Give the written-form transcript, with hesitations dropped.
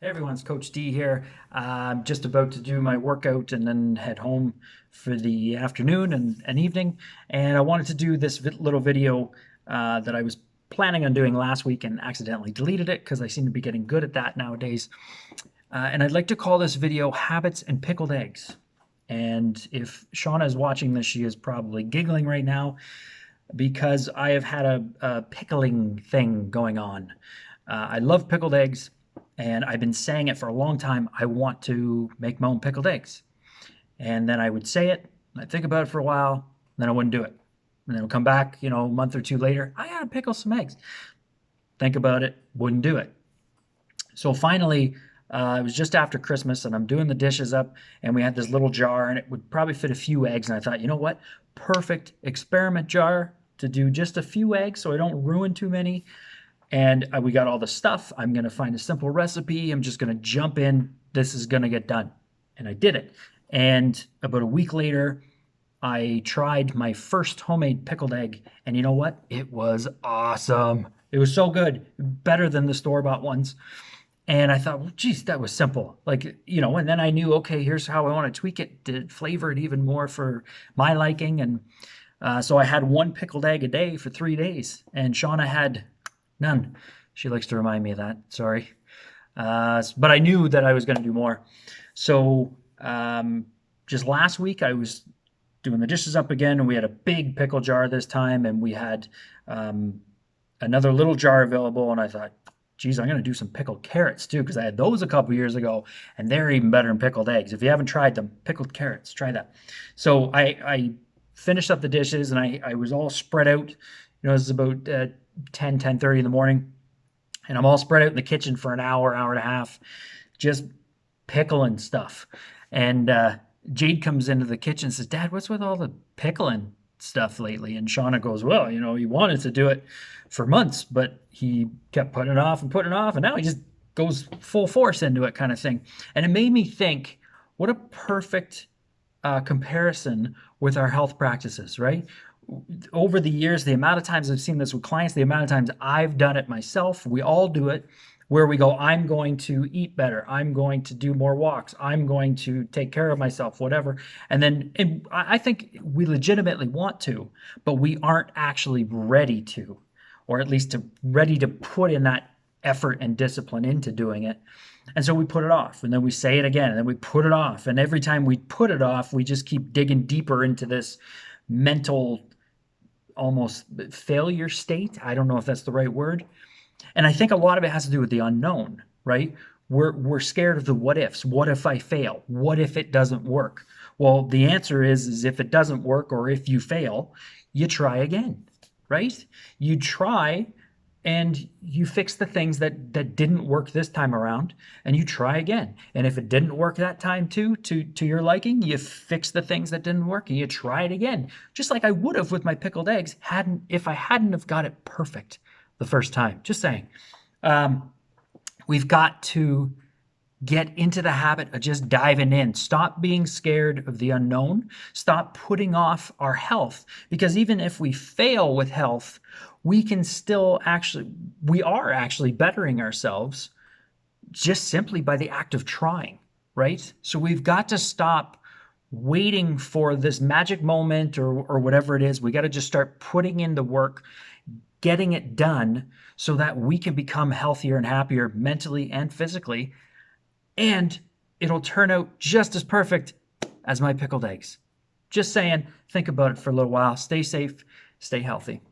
Hey everyone, it's Coach D here. I'm just about to do my workout and then head home for the afternoon and evening. And I wanted to do this little video that I was planning on doing last week and accidentally deleted it because I seem to be getting good at that nowadays. And I'd like to call this video Habits and Pickled Eggs. And if Shauna is watching this, she is probably giggling right now because I have had a pickling thing going on. I love pickled eggs, and I've been saying it for a long time. I want to make my own pickled eggs. And then I would say it, I'd think about it for a while, and then I wouldn't do it. And then I would come back, a month or two later, I gotta pickle some eggs. Think about it, wouldn't do it. So finally, it was just after Christmas, and I'm doing the dishes up, and we had this little jar, and it would probably fit a few eggs. And I thought, you know what? Perfect experiment jar to do just a few eggs so I don't ruin too many. And we got all the stuff. I'm going to find a simple recipe. I'm just going to jump in. This is going to get done. And I did it. And about a week later, I tried my first homemade pickled egg. And you know what? It was awesome. It was so good. Better than the store-bought ones. And I thought, well, geez, that was simple. And then I knew, okay, here's how I want to tweak it to flavor it even more for my liking. And so I had one pickled egg a day for 3 days. And Shauna had none. She likes to remind me of that. Sorry. But I knew that I was going to do more. So just last week, I was doing the dishes up again, and we had a big pickle jar this time, and we had another little jar available, and I thought, geez, I'm going to do some pickled carrots too, because I had those a couple years ago, and they're even better than pickled eggs. If you haven't tried them, pickled carrots, try that. So I finished up the dishes, and I was all spread out. It was about 10:30 in the morning, and I'm all spread out in the kitchen for an hour and a half, just pickling stuff. And Jade comes into the kitchen and says, Dad, what's with all the pickling stuff lately? And Shauna goes, well, he wanted to do it for months, but he kept putting it off, and now he just goes full force into it, kind of thing. And it made me think, what a perfect comparison with our health practices, right? Over the years, the amount of times I've seen this with clients, the amount of times I've done it myself, we all do it, where we go, I'm going to eat better, I'm going to do more walks, I'm going to take care of myself, whatever. And I think we legitimately want to, but we aren't actually ready to, or at least ready to put in that effort and discipline into doing it. And so we put it off, and then we say it again, and then we put it off. And every time we put it off, we just keep digging deeper into this mental almost failure state. I don't know if that's the right word. And I think a lot of it has to do with the unknown, right? We're scared of the what ifs. What if I fail? What if it doesn't work? Well, the answer is if it doesn't work, or if you fail, you try again, right? You try and you fix the things that didn't work this time around, and you try again. And if it didn't work that time too, to your liking, you fix the things that didn't work and you try it again. Just like I would have with my pickled eggs if I hadn't have got it perfect the first time. Just saying. We've got to get into the habit of just diving in. Stop being scared of the unknown. Stop putting off our health, because even if we fail with health, we are actually bettering ourselves just simply by the act of trying, right? So we've got to stop waiting for this magic moment or whatever it is. We got to just start putting in the work, getting it done so that we can become healthier and happier mentally and physically. And it'll turn out just as perfect as my pickled eggs. Just saying, think about it for a little while. Stay safe, stay healthy.